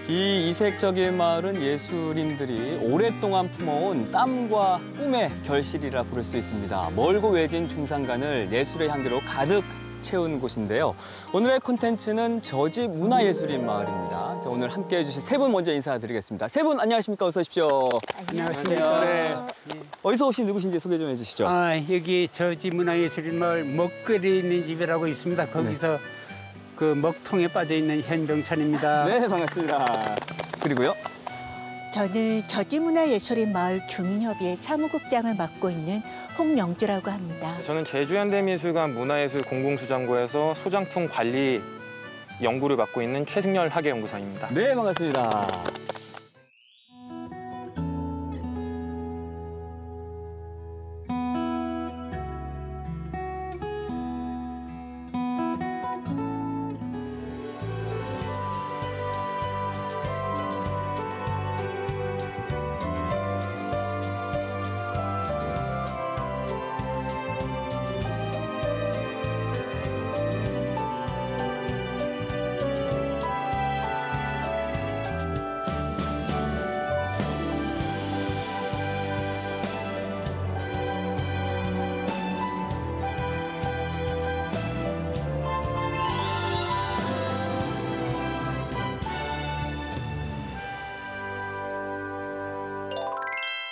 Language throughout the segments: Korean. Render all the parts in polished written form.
이 이색적인 마을은 예술인들이 오랫동안 품어온 땀과 꿈의 결실이라 부를 수 있습니다. 멀고 외진 중산간을 예술의 향기로 가득 채운 곳인데요. 오늘의 콘텐츠는 저지 문화예술인 마을입니다. 자, 오늘 함께해 주실 세 분 먼저 인사드리겠습니다. 세 분 안녕하십니까? 어서 오십시오. 안녕하십니까. 네. 어디서 오신 누구신지 소개 좀 해주시죠. 여기 저지 문화예술인 마을 먹거리 있는 집이라고 있습니다. 거기서 그 먹통에 빠져 있는 현병찬입니다. 네, 반갑습니다. 그리고요. 저는 저지문화예술인 마을 주민협의회 사무국장을 맡고 있는 홍명주라고 합니다. 저는 제주현대미술관 문화예술 공공수장고에서 소장품 관리 연구를 맡고 있는 최승열 학예연구사입니다. 네, 반갑습니다.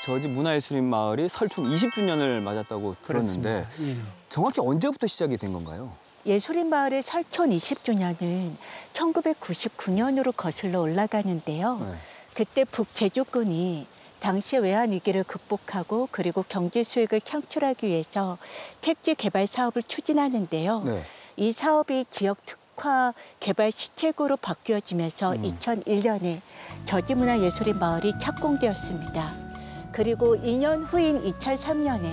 저지 문화예술인 마을이 설총 20주년을 맞았다고 들었는데 정확히 언제부터 시작이 된 건가요? 예술인 마을의 설촌 20주년은 1999년으로 거슬러 올라가는데요. 네. 그때 북제주군이 당시 외환 위기를 극복하고 그리고 경제 수익을 창출하기 위해서 택지 개발 사업을 추진하는데요. 네. 이 사업이 지역 특화 개발 시책으로 바뀌어지면서 2001년에 저지문화예술인 마을이 착공되었습니다. 그리고 2년 후인 2003년에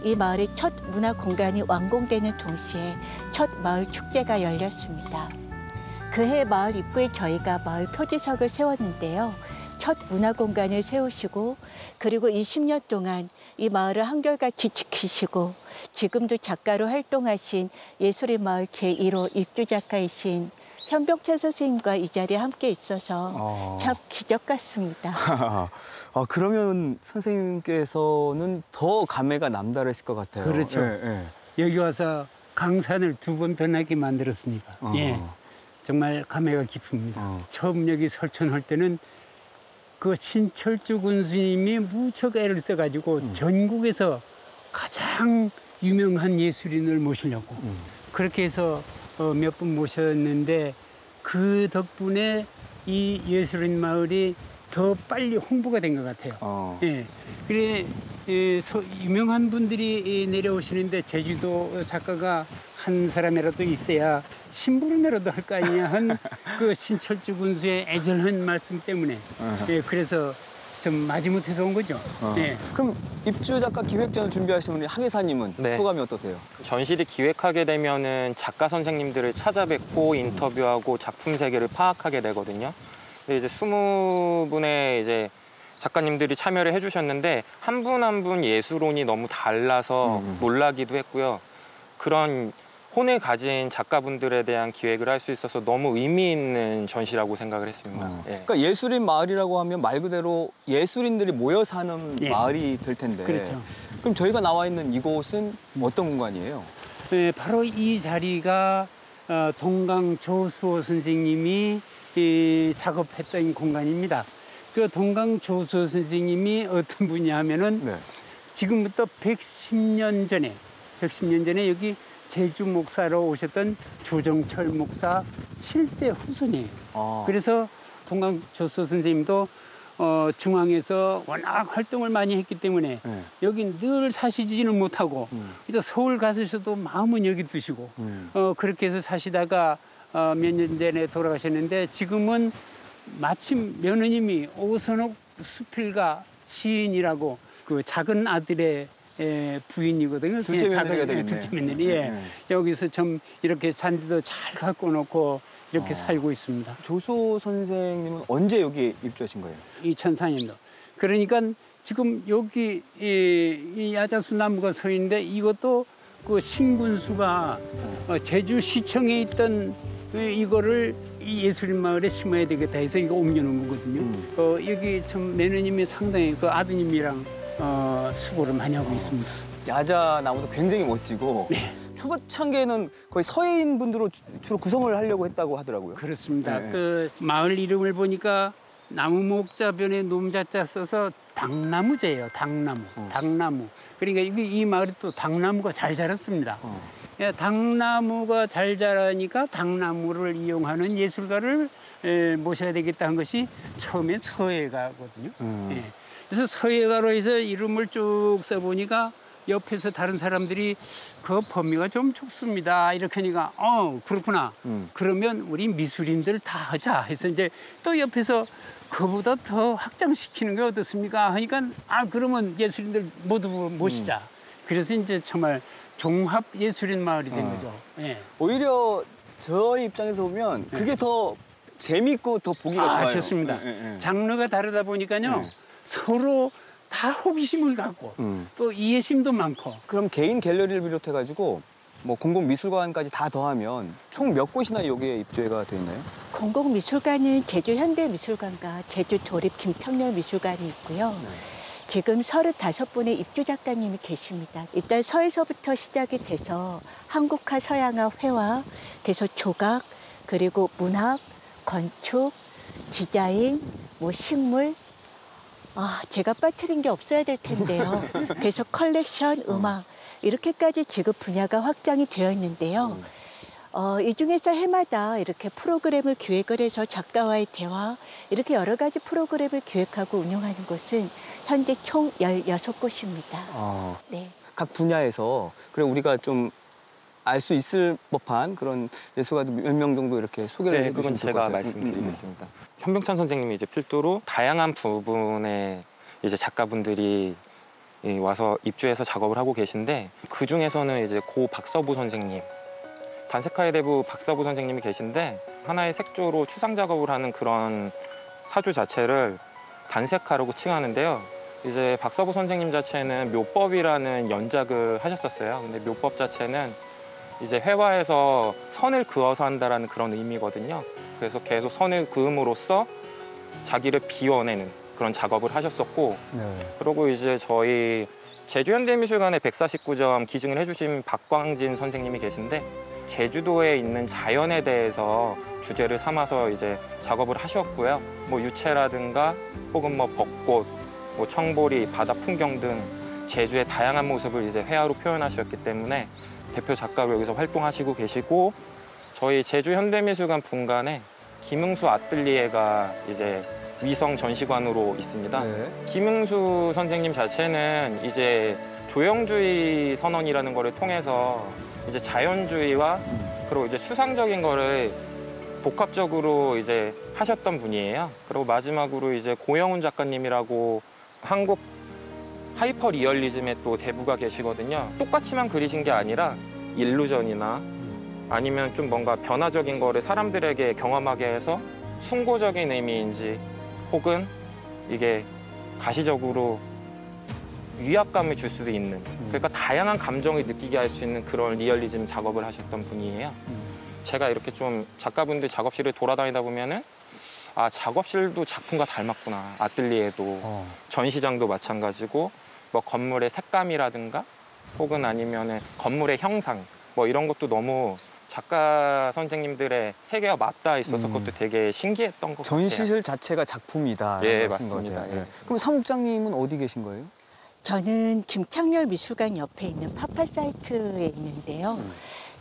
이 마을의 첫 문화 공간이 완공되는 동시에 첫 마을 축제가 열렸습니다. 그해 마을 입구에 저희가 마을 표지석을 세웠는데요. 첫 문화 공간을 세우시고 그리고 20년 동안 이 마을을 한결같이 지키시고 지금도 작가로 활동하신 예술의 마을 제1호 입주 작가이신 현병찬 선생님과 이 자리에 함께 있어서 참 기적 같습니다. 그러면 선생님께서는 더 감회가 남다르실 것 같아요. 그렇죠. 여기 와서 강산을 2번 변하게 만들었으니까 정말 감회가 깊습니다. 처음 여기 설천할 때는 그 신철주 군수님이 무척 애를 써가지고 전국에서 가장 유명한 예술인을 모시려고 그렇게 해서 몇 분 모셨는데 그 덕분에 이 예술인 마을이 더 빨리 홍보가 된 것 같아요. 그래 유명한 분들이 내려오시는데 제주도 작가가 한 사람이라도 있어야 심부름이라도 할 거 아니냐 한 그 신철주 군수의 애절한 말씀 때문에 그래서 좀 마지못해서 온 거죠. 그럼 입주 작가 기획전을 준비하시는 우리 항해사님은 소감이 어떠세요? 전시를 기획하게 되면은 작가 선생님들을 찾아뵙고 인터뷰하고 작품 세계를 파악하게 되거든요. 근데 이제 20분의 이제 작가님들이 참여를 해주셨는데 한 분 한 분 예술론이 너무 달라서 놀라기도 했고요. 그런 혼을 가진 작가분들에 대한 기획을 할 수 있어서 너무 의미 있는 전시라고 생각을 했습니다. 그러니까 예술인 마을이라고 하면 말 그대로 예술인들이 모여 사는 마을이 될 텐데 그렇죠. 그럼 저희가 나와 있는 이곳은 어떤 공간이에요? 바로 이 자리가 동강 조수호 선생님이 작업했던 공간입니다. 그 동강 조수호 선생님이 어떤 분이냐 하면은 지금부터 110년 전에 여기 제주 목사로 오셨던 조정철 목사 7대 후손이에요. 그래서 동강 조수호 선생님도 중앙에서 워낙 활동을 많이 했기 때문에 여기 늘 사시지는 못하고 일단 서울 가서도 마음은 여기 두시고 그렇게 해서 사시다가 몇 년 전에 돌아가셨는데 지금은 마침 며느님이 오선옥 수필가 시인이라고 그 작은 아들의 부인이거든요. 둘째 며느리가 되겠네. 둘째 며느리. 여기서 좀 이렇게 잔디도 잘 갖고 놓고 이렇게 살고 있습니다. 조수호 선생님은 언제 여기 입주하신 거예요? 2004년도. 그러니까 지금 여기 이 야자수 나무가 서 있는데 이것도 그 신군수가 제주시청에 있던 이거를 이 예술인 마을에 심어야 되겠다 해서 이거 옮겨놓은 거거든요. 여기 좀 매너님이 상당히 그 아드님이랑 수고를 많이 하고 있습니다. 야자 나무도 굉장히 멋지고 네. 초창기에는 거의 서해인 분들로 주로 구성을 하려고 했다고 하더라고요. 그렇습니다. 네. 그 마을 이름을 보니까 나무 목자변에 놈자자 써서 당나무제예요. 당나무. 당나무. 그러니까 이 마을에 또 당나무가 잘 자랐습니다. 예, 당나무가 잘 자라니까 당나무를 이용하는 예술가를 모셔야 되겠다 한 것이 처음엔 서예가거든요. 예. 그래서 서예가로 해서 이름을 쭉 써보니까 옆에서 다른 사람들이 그 범위가 좀 좁습니다. 이렇게 하니까 그렇구나. 그러면 우리 미술인들 다 하자 해서 이제 또 옆에서 그보다 더 확장시키는 게 어떻습니까? 하니까 그러면 예술인들 모두 모시자. 그래서 이제 정말 종합 예술인 마을이 된 거죠. 예. 오히려 저희 입장에서 보면 그게 더 재밌고 더 보기가 좋아요. 좋습니다. 장르가 다르다 보니까요. 서로 다 호기심을 갖고 또 이해심도 많고. 그럼 개인 갤러리를 비롯해가지고 뭐 공공미술관까지 다 더하면 총 몇 곳이나 여기에 입주해가 돼 있나요? 공공미술관은 제주현대미술관과 제주도립 김창렬 미술관이 있고요. 지금 35분의 입주 작가님이 계십니다. 일단 서에서부터 시작이 돼서 한국화, 서양화, 회화, 그래서 조각, 그리고 문학, 건축, 디자인, 뭐 식물, 제가 빠뜨린 게 없어야 될 텐데요. 그래서 컬렉션, 음악 이렇게까지 지금 분야가 확장이 되어 있는데요. 이 중에서 해마다 이렇게 프로그램을 기획을 해서 작가와의 대화 이렇게 여러 가지 프로그램을 기획하고 운영하는 곳은 현재 총 16곳입니다. 네. 각 분야에서 그래 우리가 좀 알 수 있을 법한 그런 예술가들 몇 명 정도 이렇게 소개를 네, 해주시면 그건 좋을 것 제가 같아요. 말씀드리겠습니다. 현병찬 선생님이 이제 필두로 다양한 부분의 이제 작가분들이 와서 입주해서 작업을 하고 계신데 그 중에서는 이제 고 박서부 선생님, 단색화의 대부 박서부 선생님이 계신데 하나의 색조로 추상 작업을 하는 그런 사주 자체를 단색화라고 칭하는데요. 이제 박서부 선생님 자체는 묘법이라는 연작을 하셨었어요. 근데 묘법 자체는 이제 회화에서 선을 그어서 한다라는 그런 의미거든요. 그래서 계속 선을 그음으로써 자기를 비워내는 그런 작업을 하셨었고, 그리고 이제 저희 제주현대미술관의 149점 기증을 해주신 박광진 선생님이 계신데 제주도에 있는 자연에 대해서 주제를 삼아서 이제 작업을 하셨고요. 뭐 유채라든가 혹은 뭐 벚꽃, 뭐 청보리, 바다 풍경 등 제주의 다양한 모습을 이제 회화로 표현하셨기 때문에 대표 작가로 여기서 활동하시고 계시고, 저희 제주현대미술관 분관에 김응수 아뜰리에가 이제 위성 전시관으로 있습니다. 김응수 선생님 자체는 이제 조형주의 선언이라는 거를 통해서 이제 자연주의와 그리고 이제 추상적인 거를 복합적으로 이제 하셨던 분이에요. 그리고 마지막으로 이제 고영훈 작가님이라고 한국 하이퍼 리얼리즘의 또 대부가 계시거든요. 똑같이만 그리신 게 아니라 일루전이나 아니면 좀 뭔가 변화적인 거를 사람들에게 경험하게 해서 숭고적인 의미인지 혹은 이게 가시적으로 위압감을 줄 수도 있는, 그러니까 다양한 감정을 느끼게 할 수 있는 그런 리얼리즘 작업을 하셨던 분이에요. 제가 이렇게 좀 작가분들 작업실을 돌아다니다 보면은 작업실도 작품과 닮았구나. 아뜰리에도 전시장도 마찬가지고 뭐 건물의 색감이라든가 혹은 아니면은 건물의 형상 뭐 이런 것도 너무 작가 선생님들의 세계와 맞닿아 있어서 그것도 되게 신기했던 것 같아요. 전시실 자체가 작품이다. 예, 맞습니다. 예. 그럼 사무국장님은 어디 계신 거예요? 저는 김창렬 미술관 옆에 있는 파파사이트에 있는데요.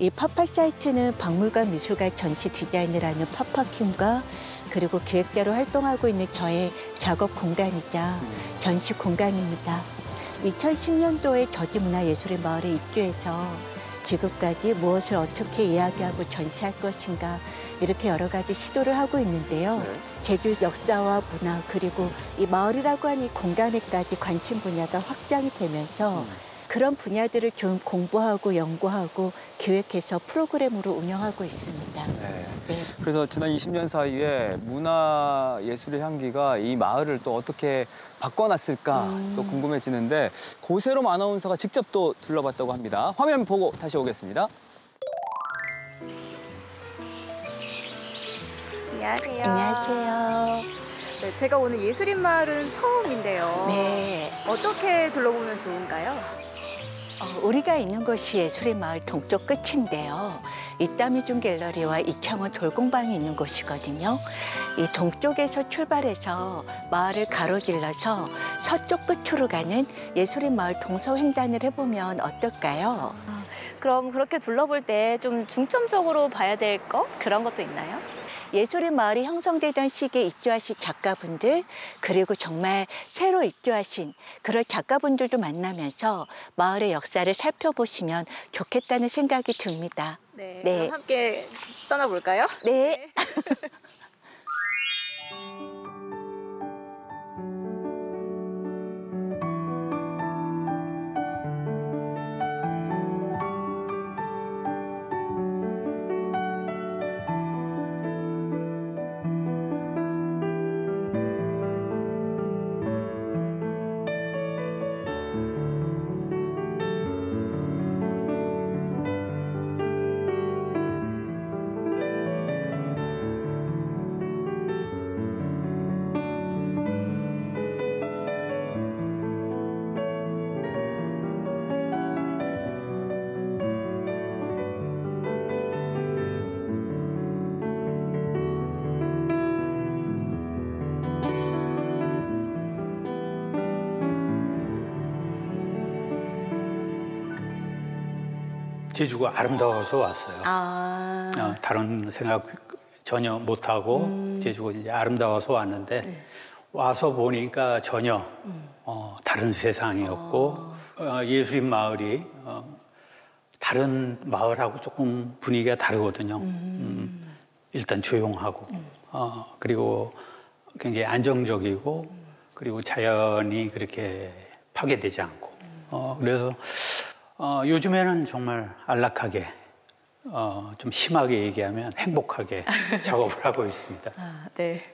이 파파사이트는 박물관 미술관 전시 디자인을 하는 파파킴과 그리고 기획자로 활동하고 있는 저의 작업 공간이자 전시 공간입니다. 2010년도에 저지문화예술의 마을에 입주해서 지금까지 무엇을 어떻게 이야기하고 전시할 것인가 이렇게 여러 가지 시도를 하고 있는데요. 제주 역사와 문화 그리고 이 마을이라고 하는 이 공간에까지 관심 분야가 확장이 되면서 그런 분야들을 좀 공부하고 연구하고 기획해서 프로그램으로 운영하고 있습니다. 네. 네. 그래서 지난 20년 사이에 문화 예술의 향기가 이 마을을 또 어떻게 바꿔놨을까 또 궁금해지는데 고세롬 아나운서가 직접 또 둘러봤다고 합니다. 화면 보고 다시 오겠습니다. 안녕하세요. 안녕하세요. 네, 제가 오늘 예술인 마을은 처음인데요. 네. 어떻게 둘러보면 좋은가요? 우리가 있는 곳이 예술의 마을 동쪽 끝인데요. 이따미중 갤러리와 이창원 돌공방이 있는 곳이거든요. 이 동쪽에서 출발해서 마을을 가로질러서 서쪽 끝으로 가는 예술의 마을 동서횡단을 해보면 어떨까요? 그럼 그렇게 둘러볼 때 좀 중점적으로 봐야 될 거? 그런 것도 있나요? 예술의 마을이 형성되던 시기에 입주하신 작가분들, 그리고 정말 새로 입주하신 그런 작가분들도 만나면서 마을의 역사를 살펴보시면 좋겠다는 생각이 듭니다. 네. 네. 그럼 함께 떠나볼까요? 네. 제주가 아름다워서 왔어요. 아. 다른 생각 전혀 못하고 제주가 이제 아름다워서 왔는데 네. 와서 보니까 전혀 다른 세상이었고 예술인 마을이 다른 마을하고 조금 분위기가 다르거든요. 일단 조용하고 그리고 굉장히 안정적이고 그리고 자연이 그렇게 파괴되지 않고 그래서 요즘에는 정말 안락하게 좀 심하게 얘기하면 행복하게 작업을 하고 있습니다. 아, 네.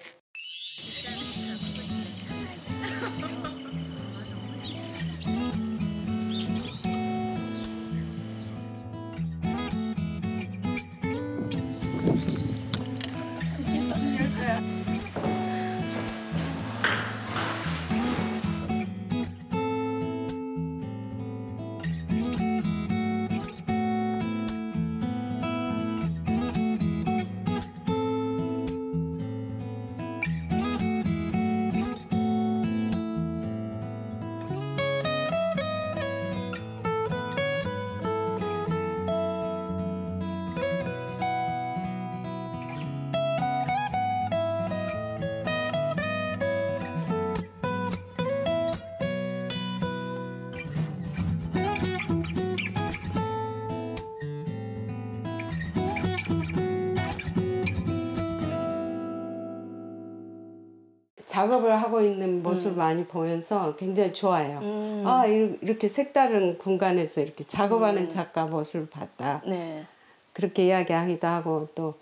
작업을 하고 있는 모습을 많이 보면서 굉장히 좋아요. 아, 이렇게 색다른 공간에서 이렇게 작업하는 작가 모습을 봤다. 네. 그렇게 이야기하기도 하고 또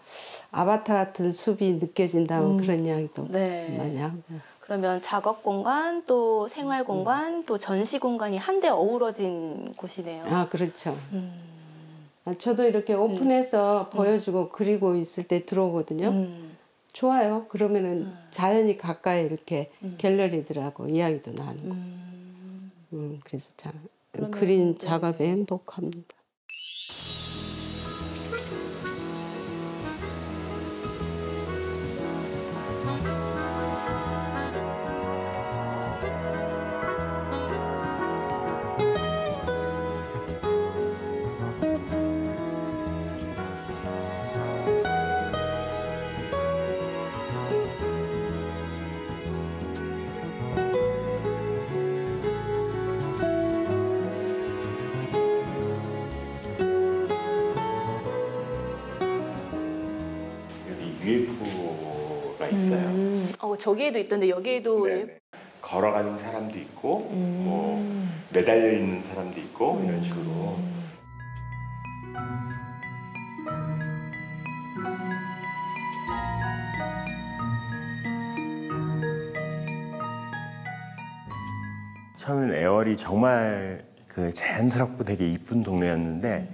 아바타 같은 숲이 느껴진다고 그런 이야기도 네. 많이 하고. 그러면 작업 공간, 또 생활 공간, 또 전시 공간이 한데 어우러진 곳이네요. 아, 그렇죠. 저도 이렇게 오픈해서 보여주고 그리고 있을 때 들어오거든요. 좋아요. 그러면은 자연이 가까이 이렇게 갤러리들하고 이야기도 나누고. 그래서 참 그린 작업에 행복합니다. UFO가 있어요. 저기에도 있던데 여기에도 네네. 걸어가는 사람도 있고, 뭐 매달려 있는 사람도 있고 이런 식으로. 처음에는 애월이 정말 그 자연스럽고 되게 이쁜 동네였는데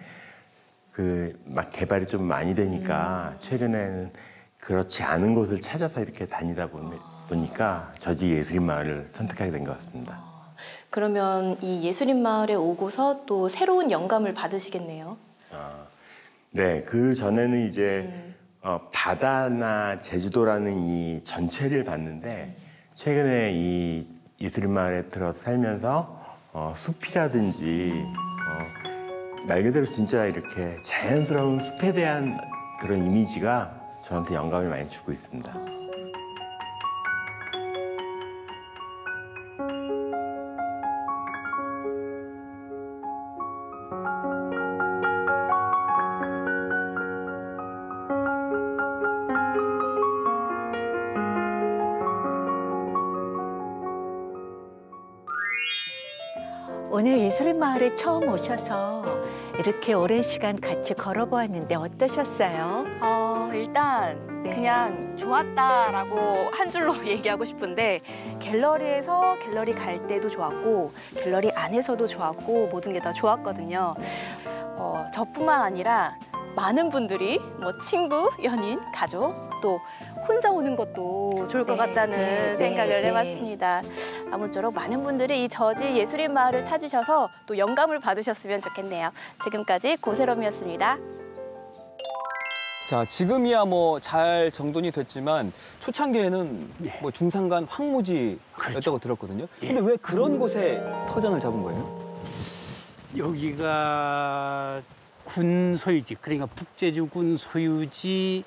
그 막 개발이 좀 많이 되니까 최근에는 그렇지 않은 곳을 찾아서 이렇게 다니다 보니까 저지 예술인 마을을 선택하게 된 것 같습니다. 그러면 이 예술인 마을에 오고서 또 새로운 영감을 받으시겠네요. 네, 그 전에는 이제 바다나 제주도라는 이 전체를 봤는데 최근에 이 예술인 마을에 들어서 살면서 숲이라든지 말 그대로 진짜 이렇게 자연스러운 숲에 대한 그런 이미지가 저한테 영감을 많이 주고 있습니다. 오늘 예술인 마을에 처음 오셔서 이렇게 오랜 시간 같이 걸어보았는데 어떠셨어요? 일단 네. 그냥 좋았다라고 한 줄로 얘기하고 싶은데 갤러리에서 갤러리 갈 때도 좋았고 갤러리 안에서도 좋았고 모든 게 다 좋았거든요. 저뿐만 아니라 많은 분들이 뭐 친구, 연인, 가족 또 혼자 오는 것도 좋을 것 네, 같다는 네, 생각을 네, 해봤습니다. 아무쪼록 많은 분들이 이 저지 예술인 마을을 찾으셔서 또 영감을 받으셨으면 좋겠네요. 지금까지 고세롬이었습니다. 자, 지금이야 뭐 잘 정돈이 됐지만 초창기에는 뭐 중산간 황무지였다고 들었거든요. 근데 왜 그런 곳에 터전을 잡은 거예요? 여기가 군 소유지, 그러니까 북제주 군 소유지였기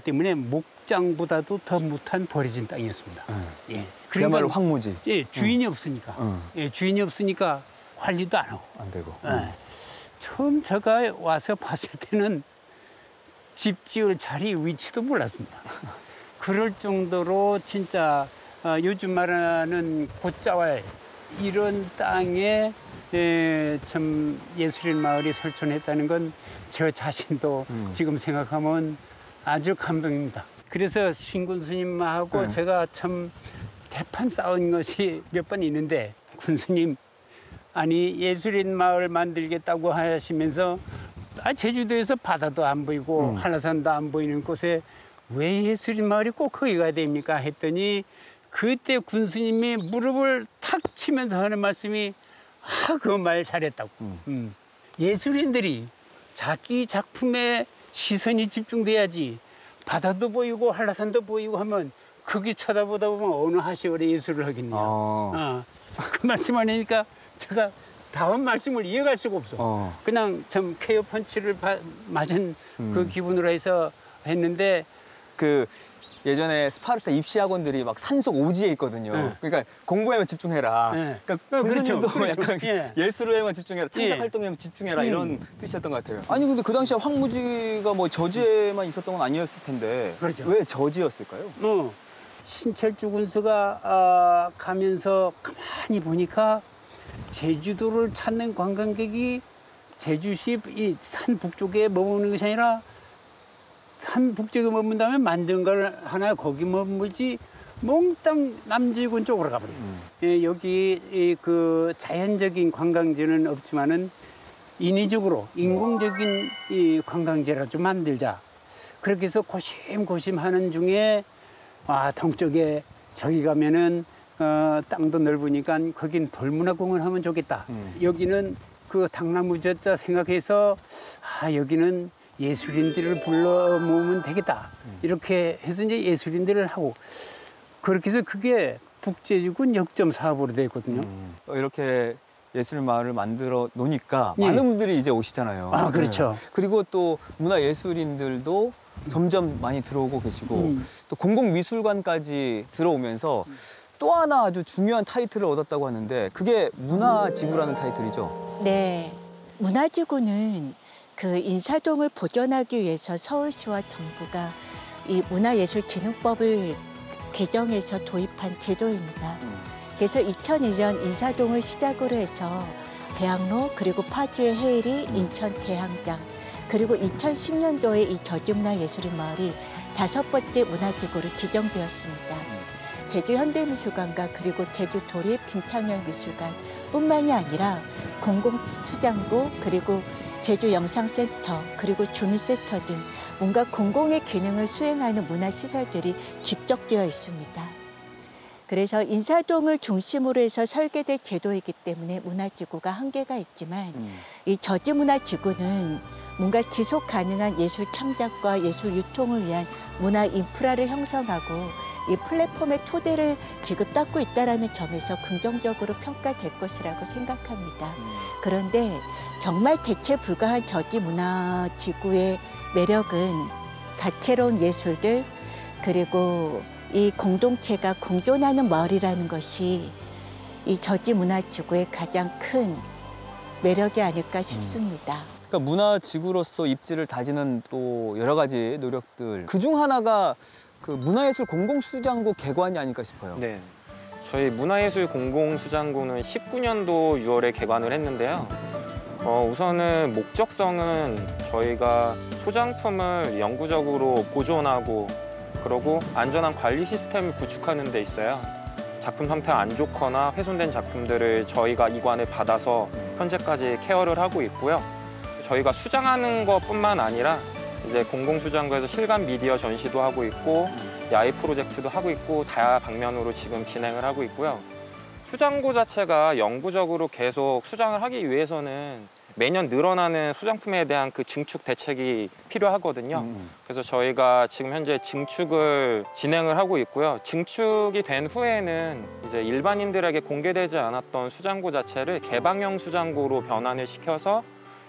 때문에 목장보다도 더 못한 버려진 땅이었습니다. 예. 그야말로 황무지. 예, 주인이 없으니까. 예, 주인이 없으니까 관리도 안 하고. 안 되고. 예. 처음 제가 와서 봤을 때는 집 지을 자리 위치도 몰랐습니다. 그럴 정도로 진짜 요즘 말하는 곶자왈 이런 땅에 참 예술인 마을이 설촌했다는 건 저 자신도 지금 생각하면 아주 감동입니다. 그래서 신군 스님하고 제가 참 대판 싸운 것이 몇 번 있는데 군스님 아니 예술인 마을 만들겠다고 하시면서 제주도에서 바다도 안 보이고 한라산도 안 보이는 곳에 왜 예술인 마을이 꼭 거기 가야 됩니까? 했더니 그때 군스님이 무릎을 탁 치면서 하는 말씀이 그 말 잘했다고. 예술인들이 자기 작품에 시선이 집중돼야지 바다도 보이고 한라산도 보이고 하면 거기 쳐다보다 보면 어느 하시월에 예술을 하겠네요. 그 말씀을 하니까 제가 다음 말씀을 이어갈 수가 없어. 그냥 참 케어 펀치를 맞은 그 기분으로 해서 했는데 그 예전에 스파르타 입시학원들이 막 산속 오지에 있거든요. 그러니까 공부에만 집중해라. 그러니까 군수님도 그렇죠. 약간 예술에만 집중해라, 창작 활동에만 집중해라 이런 뜻이었던 것 같아요. 아니 근데 그 당시에 황무지가 뭐 저지에만 있었던 건 아니었을 텐데 그렇죠. 왜 저지였을까요? 신철주 군수가 가면서 가만히 보니까 제주도를 찾는 관광객이 제주시 이 산 북쪽에 머무는 것이 아니라 산 북쪽에 머문다면 만정갈 하나 거기 머물지 몽땅 남지군 쪽으로 가버려요. 예, 여기 그 자연적인 관광지는 없지만은 인위적으로 인공적인 이 관광지라 좀 만들자. 그렇게 해서 고심고심 하는 중에 동쪽에 저기 가면은 땅도 넓으니까 거긴 돌문화공원 하면 좋겠다. 여기는 그 당나무 젖자 생각해서 여기는 예술인들을 불러 모으면 되겠다. 이렇게 해서 이제 예술인들을 하고 그렇게 해서 그게 북제주군 역점 사업으로 됐거든요. 이렇게 예술 마을을 만들어 놓으니까 많은 분들이 이제 오시잖아요. 그렇죠. 그리고 또 문화예술인들도 점점 많이 들어오고 계시고 또 공공미술관까지 들어오면서 또 하나 아주 중요한 타이틀을 얻었다고 하는데 그게 문화지구라는 타이틀이죠. 네. 문화지구는 그 인사동을 보존하기 위해서 서울시와 정부가 이 문화예술진흥법을 개정해서 도입한 제도입니다. 그래서 2001년 인사동을 시작으로 해서 대학로 그리고 파주의 해일이 인천 개항장 그리고 2010년도에 이 저지문화예술인 마을이 5번째 문화지구로 지정되었습니다. 제주 현대미술관과 그리고 제주 도립 김창현 미술관 뿐만이 아니라 공공수장고 그리고 제주 영상센터, 그리고 주민센터 등 뭔가 공공의 기능을 수행하는 문화시설들이 집적되어 있습니다. 그래서 인사동을 중심으로 해서 설계될 제도이기 때문에 문화지구가 한계가 있지만 이 저지문화지구는 뭔가 지속 가능한 예술 창작과 예술 유통을 위한 문화 인프라를 형성하고 이 플랫폼의 토대를 지금 닦고 있다는 점에서 긍정적으로 평가될 것이라고 생각합니다. 그런데 정말 대체 불가한 저지문화지구의 매력은 다채로운 예술들, 그리고 이 공동체가 공존하는 마을이라는 것이 이 저지문화지구의 가장 큰 매력이 아닐까 싶습니다. 그러니까 문화지구로서 입지를 다지는 또 여러 가지 노력들, 그중 하나가 그 문화예술 공공수장고 개관이 아닐까 싶어요. 네. 저희 문화예술 공공수장고는 19년도 6월에 개관을 했는데요. 우선은 목적성은 저희가 소장품을 영구적으로 보존하고 그리고 안전한 관리 시스템을 구축하는 데 있어요. 작품 상태가 안 좋거나 훼손된 작품들을 저희가 이관을 받아서 현재까지 케어를 하고 있고요. 저희가 수장하는 것뿐만 아니라 이제 공공수장고에서 실감 미디어 전시도 하고 있고 야외 프로젝트도 하고 있고 다방면으로 지금 진행을 하고 있고요. 수장고 자체가 영구적으로 계속 수장을 하기 위해서는 매년 늘어나는 소장품에 대한 그 증축 대책이 필요하거든요. 그래서 저희가 지금 현재 증축을 진행을 하고 있고요. 증축이 된 후에는 이제 일반인들에게 공개되지 않았던 수장고 자체를 개방형 수장고로 변환을 시켜서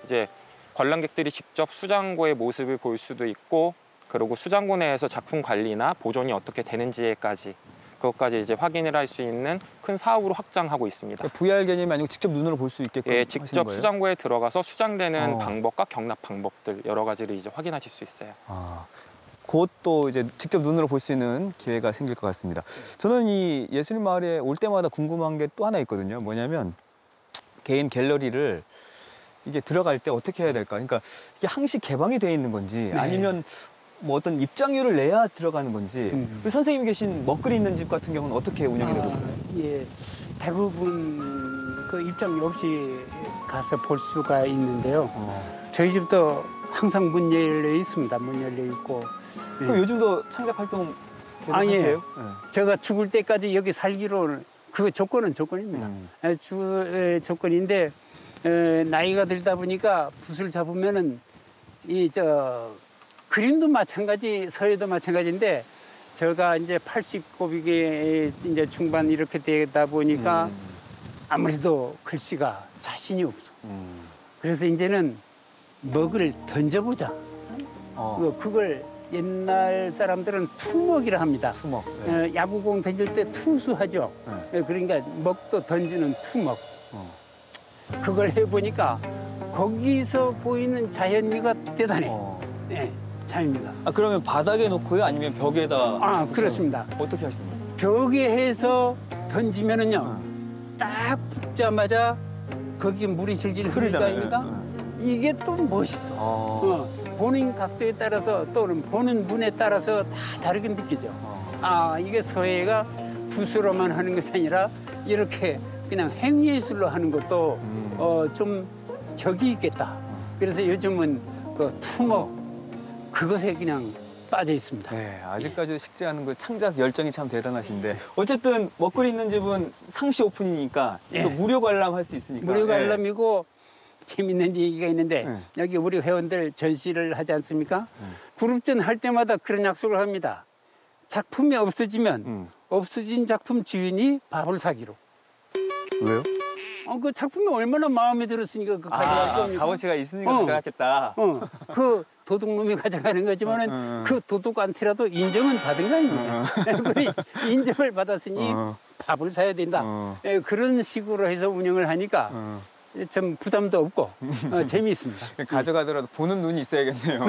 이제 관람객들이 직접 수장고의 모습을 볼 수도 있고, 그리고 수장고 내에서 작품 관리나 보존이 어떻게 되는지까지 그것까지 이제 확인을 할 수 있는 큰 사업으로 확장하고 있습니다. 그러니까 VR 개념이 아니고 직접 눈으로 볼 수 있게끔 예, 하시는 직접 거예요? 수장고에 들어가서 수장되는 방법과 경납 방법들 여러 가지를 이제 확인하실 수 있어요. 곧 또 이제 직접 눈으로 볼 수 있는 기회가 생길 것 같습니다. 저는 이 예술인 마을에 올 때마다 궁금한 게 또 하나 있거든요. 뭐냐면 개인 갤러리를 이게 들어갈 때 어떻게 해야 될까? 그러니까 이게 항시 개방이 돼 있는 건지 아니면 뭐 어떤 입장료를 내야 들어가는 건지. 그리고 선생님이 계신 먹거리 있는 집 같은 경우는 어떻게 운영이 되고 있어요? 예, 대부분 그 입장료 없이 가서 볼 수가 있는데요. 저희 집도 항상 문 열려 있습니다. 문 열려 있고. 그럼 요즘도 창작 활동 계속 아니에요. 하세요? 제가 죽을 때까지 여기 살기로 그 조건은 조건입니다. 조건인데 나이가 들다 보니까 붓을 잡으면은 그림도 마찬가지, 서예도 마찬가지인데 제가 이제 80곱이게 이제 중반 이렇게 되다 보니까 아무래도 글씨가 자신이 없어. 그래서 이제는 먹을 던져보자. 그걸 옛날 사람들은 투먹이라 합니다. 수먹. 야구공 던질 때 투수하죠. 그러니까 먹도 던지는 투먹. 그걸 해보니까 거기서 보이는 자연미가 대단해. 네, 자연미가. 그러면 바닥에 놓고요? 아니면 벽에다? 그렇습니다. 어떻게 하시는 거예요? 벽에 해서 던지면은요, 딱 붙자마자 거기 물이 질질 흐르니까 흐르잖아요. 이게 또 멋있어. 보는 각도에 따라서 또는 보는 눈에 따라서 다 다르게 느껴져. 이게 서예가 붓으로만 하는 것이 아니라 이렇게 그냥 행위예술로 하는 것도 좀 격이 있겠다. 그래서 요즘은 그 투먹 그것에 그냥 빠져 있습니다. 네, 아직까지도 식지 않은 그 창작 열정이 참 대단하신데 어쨌든 먹거리 있는 집은 상시 오픈이니까 또 무료 관람할 수 있으니까. 무료 관람이고 재밌는 얘기가 있는데 여기 우리 회원들 전시를 하지 않습니까? 그룹전 할 때마다 그런 약속을 합니다. 작품이 없어지면 없어진 작품 주인이 밥을 사기로. 왜요? 그 작품이 얼마나 마음에 들었으니까 그 가져갈 겁니까? 값어치가 있으니까 가져갔겠다. 그 도둑놈이 가져가는 거지만은 그 도둑한테라도 인정은 받은 거 아닙니까? 인정을 받았으니 밥을 사야 된다. 그런 식으로 해서 운영을 하니까 좀 부담도 없고 재미있습니다. 가져가더라도 보는 눈이 있어야겠네요.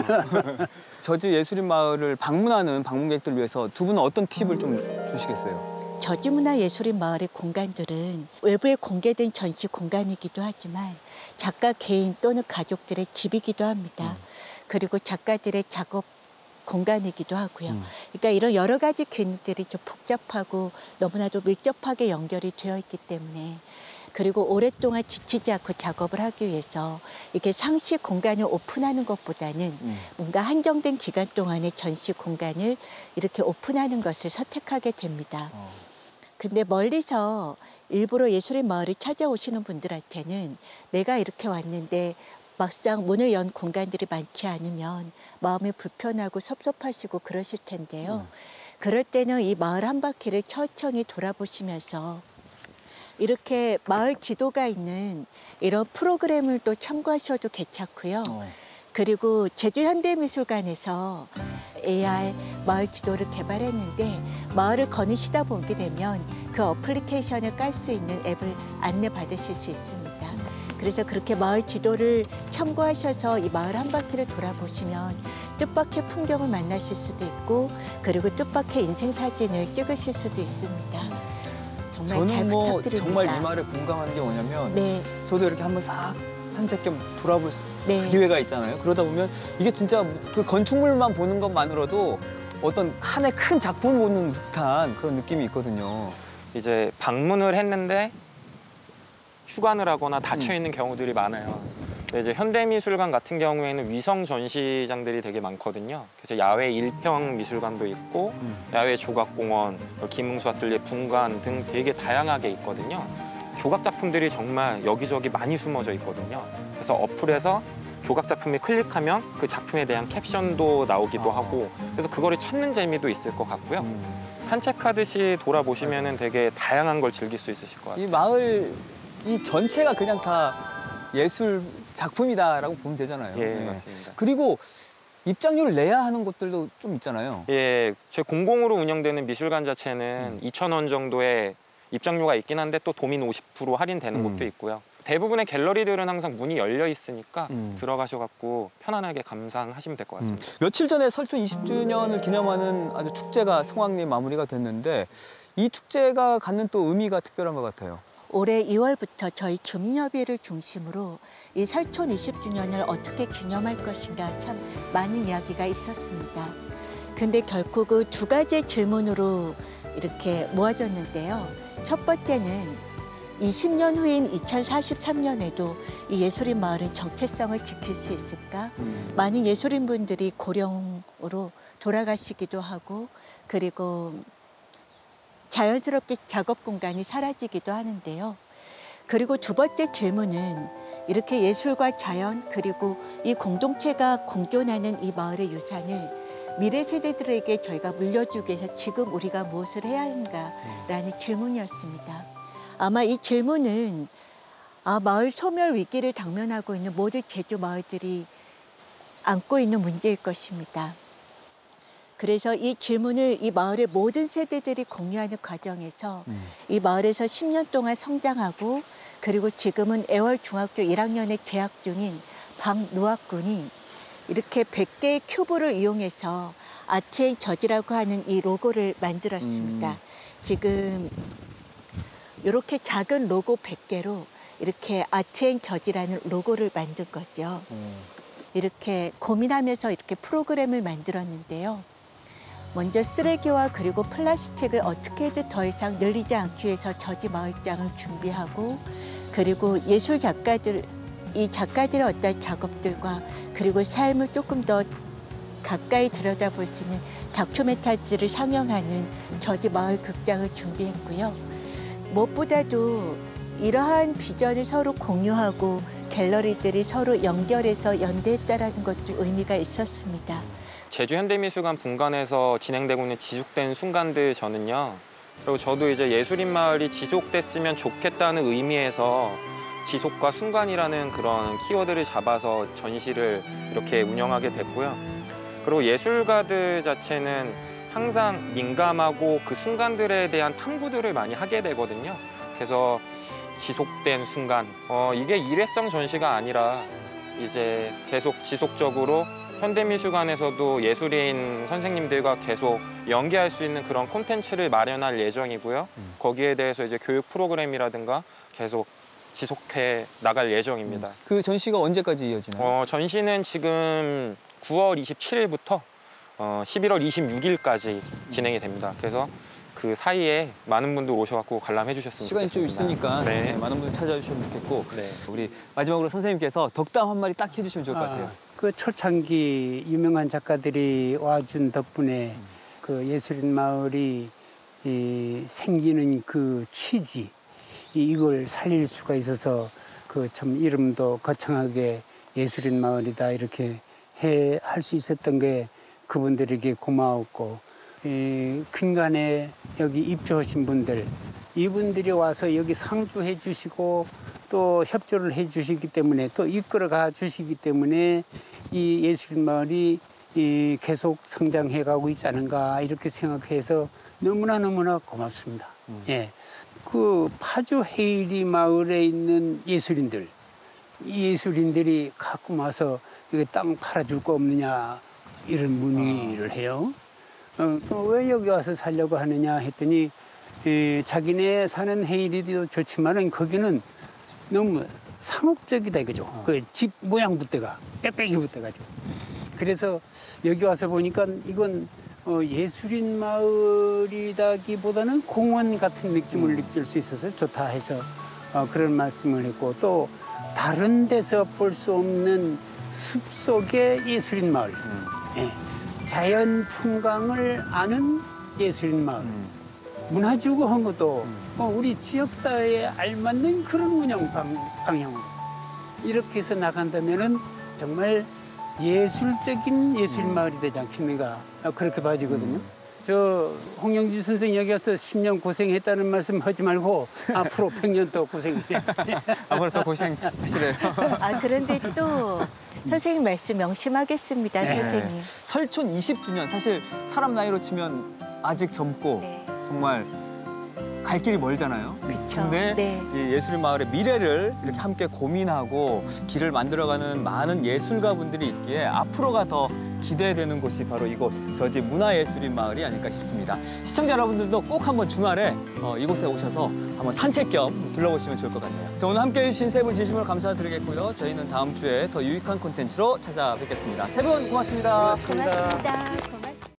저지 예술인 마을을 방문하는 방문객들을 위해서 두 분은 어떤 팁을 좀 주시겠어요? 저지문화예술인 마을의 공간들은 외부에 공개된 전시 공간이기도 하지만 작가 개인 또는 가족들의 집이기도 합니다. 그리고 작가들의 작업 공간이기도 하고요. 그러니까 이런 여러 가지 기능들이 좀 복잡하고 너무나도 밀접하게 연결이 되어 있기 때문에 그리고 오랫동안 지치지 않고 작업을 하기 위해서 이렇게 상시 공간을 오픈하는 것보다는 뭔가 한정된 기간 동안의 전시 공간을 이렇게 오픈하는 것을 선택하게 됩니다. 근데 멀리서 일부러 예술의 마을을 찾아오시는 분들한테는 내가 이렇게 왔는데 막상 문을 연 공간들이 많지 않으면 마음이 불편하고 섭섭하시고 그러실 텐데요. 그럴 때는 이 마을 한 바퀴를 천천히 돌아보시면서 이렇게 마을 지도가 있는 이런 프로그램을 또 참고하셔도 괜찮고요. 그리고 제주현대미술관에서 AR 마을 지도를 개발했는데 마을을 거니시다 보게 되면 그 어플리케이션을 깔 수 있는 앱을 안내받으실 수 있습니다. 그래서 그렇게 마을 지도를 참고하셔서 이 마을 한 바퀴를 돌아보시면 뜻밖의 풍경을 만나실 수도 있고 그리고 뜻밖의 인생 사진을 찍으실 수도 있습니다. 정말 잘 저는 뭐 부탁드립니다. 정말 이 말에 공감하는 게 뭐냐면 네. 저도 이렇게 한번 싹 산책 겸 돌아볼 네. 기회가 있잖아요. 그러다 보면 이게 진짜 그 건축물만 보는 것만으로도 어떤 하나의 큰 작품을 보는 듯한 그런 느낌이 있거든요. 이제 방문을 했는데 휴관을 하거나 닫혀 있는 경우들이 많아요. 근데 이제 현대미술관 같은 경우에는 위성 전시장들이 되게 많거든요. 그래서 야외 일평 미술관도 있고 야외 조각공원, 김응수 아틀리에 분관 등 되게 다양하게 있거든요. 조각 작품들이 정말 여기저기 많이 숨어져 있거든요. 그래서 어플에서 조각 작품을 클릭하면 그 작품에 대한 캡션도 나오기도 하고 그래서 그거를 찾는 재미도 있을 것 같고요. 산책하듯이 돌아보시면 되게 다양한 걸 즐길 수 있으실 것 같아요. 이 마을 이 전체가 그냥 다 예술 작품이다라고 보면 되잖아요. 예, 네. 맞습니다. 그리고 입장료를 내야 하는 곳들도 좀 있잖아요. 예, 저희 공공으로 운영되는 미술관 자체는 2,000원 정도의 입장료가 있긴 한데 또 도민 50% 할인되는 곳도 있고요. 대부분의 갤러리들은 항상 문이 열려 있으니까 들어가셔갖고 편안하게 감상하시면 될 것 같습니다. 며칠 전에 설촌 20주년을 기념하는 아주 축제가 성황리에 마무리가 됐는데 이 축제가 갖는 또 의미가 특별한 것 같아요. 올해 2월부터 저희 주민협의회를 중심으로 이 설촌 20주년을 어떻게 기념할 것인가 참 많은 이야기가 있었습니다. 근데 결국 그 두 가지의 질문으로 이렇게 모아졌는데요. 첫 번째는 20년 후인 2043년에도 이 예술인 마을은 정체성을 지킬 수 있을까? 많은 예술인 분들이 고령으로 돌아가시기도 하고 그리고 자연스럽게 작업 공간이 사라지기도 하는데요. 그리고 두 번째 질문은 이렇게 예술과 자연 그리고 이 공동체가 공존하는 이 마을의 유산을 미래 세대들에게 저희가 물려주기 위해서 지금 우리가 무엇을 해야 하는가라는 질문이었습니다. 아마 이 질문은 마을 소멸 위기를 당면하고 있는 모든 제주 마을들이 안고 있는 문제일 것입니다. 그래서 이 질문을 이 마을의 모든 세대들이 공유하는 과정에서 이 마을에서 10년 동안 성장하고 그리고 지금은 애월 중학교 1학년에 재학 중인 박누학 군이 이렇게 100개의 큐브를 이용해서 아트앤 저지라고 하는 이 로고를 만들었습니다. 지금 이렇게 작은 로고 100개로 이렇게 아트앤 저지라는 로고를 만든 거죠. 이렇게 고민하면서 이렇게 프로그램을 만들었는데요. 먼저 쓰레기와 그리고 플라스틱을 어떻게든 더 이상 늘리지 않기 위해서 저지 마을장을 준비하고 그리고 예술 작가들, 이 작가들의 어떤 작업들과 그리고 삶을 조금 더 가까이 들여다볼 수 있는 다큐멘터리를 상영하는 저지 마을 극장을 준비했고요. 무엇보다도 이러한 비전을 서로 공유하고 갤러리들이 서로 연결해서 연대했다는 것도 의미가 있었습니다. 제주현대미술관 분관에서 진행되고 있는 지속된 순간들 저는요. 그리고 저도 이제 예술인 마을이 지속됐으면 좋겠다는 의미에서 지속과 순간이라는 그런 키워드를 잡아서 전시를 이렇게 운영하게 됐고요. 그리고 예술가들 자체는 항상 민감하고 그 순간들에 대한 탐구들을 많이 하게 되거든요. 그래서 지속된 순간, 이게 일회성 전시가 아니라 이제 계속 지속적으로 현대미술관에서도 예술인 선생님들과 계속 연계할 수 있는 그런 콘텐츠를 마련할 예정이고요. 거기에 대해서 이제 교육 프로그램이라든가 계속 지속해 나갈 예정입니다. 그 전시가 언제까지 이어지나요? 전시는 지금 9월 27일부터 11월 26일까지 진행이 됩니다. 그래서 그 사이에 많은 분들 오셔갖고 관람해 주셨으면 시간이 좀 좋겠습니다. 있으니까 네. 네, 많은 분들 찾아주시면 좋겠고 네. 우리 마지막으로 선생님께서 덕담 한 마디 딱 해주시면 좋을 것 같아요. 그 초창기 유명한 작가들이 와준 덕분에 그 예술인 마을이 생기는 그 취지 이걸 살릴 수가 있어서 그 참 이름도 거창하게 예술인 마을이다 이렇게 할 수 있었던 게 그분들에게 고마웠고 근간에 여기 입주하신 분들 이분들이 와서 여기 상주해 주시고 또 협조를 해 주시기 때문에 또 이끌어가 주시기 때문에 이 예술인 마을이 계속 성장해 가고 있지 않은가 이렇게 생각해서 너무나 고맙습니다. 예. 그 파주 헤이리 마을에 있는 예술인들 이 예술인들이 가끔 와서 여기 땅 팔아줄 거 없느냐 이런 문의를 해요. 왜 여기 와서 살려고 하느냐 했더니 자기네 사는 헤이리도 좋지만은 거기는 너무 상업적이다 이거죠. 그 집 모양 붓대가 빽빽이 붓대가지고. 그래서 여기 와서 보니까 이건 예술인 마을이다기보다는 공원 같은 느낌을 느낄 수 있어서 좋다 해서 그런 말씀을 했고 또 다른 데서 볼 수 없는 숲속의 예술인 마을. 예. 자연 풍광을 아는 예술인 마을. 문화주거 한 것도 우리 지역사회에 알맞는 그런 운영 방향으로 이렇게 해서 나간다면은 정말 예술적인 예술인 마을이 되지 않겠는가 그렇게 봐지거든요. 저 홍영주 선생 여기 와서 10년 고생했다는 말씀 하지 말고 앞으로 100년 더 고생해. 앞으로 더 고생하시래요. 그런데 또 선생님 말씀 명심하겠습니다, 네. 선생님. 설촌 20주년 사실 사람 나이로 치면 아직 젊고 네. 정말 갈 길이 멀잖아요. 그렇죠. 근데 네. 이 예술인 마을의 미래를 이렇게 함께 고민하고 길을 만들어가는 많은 예술가 분들이 있기에 앞으로가 더 기대되는 곳이 바로 이곳 저지 문화예술인 마을이 아닐까 싶습니다. 시청자 여러분들도 꼭 한번 주말에 이곳에 오셔서 한번 산책 겸 둘러보시면 좋을 것 같네요. 자, 오늘 함께해 주신 세 분 진심으로 감사드리겠고요. 저희는 다음 주에 더 유익한 콘텐츠로 찾아뵙겠습니다. 세 분 고맙습니다. 고맙습니다. 고맙습니다.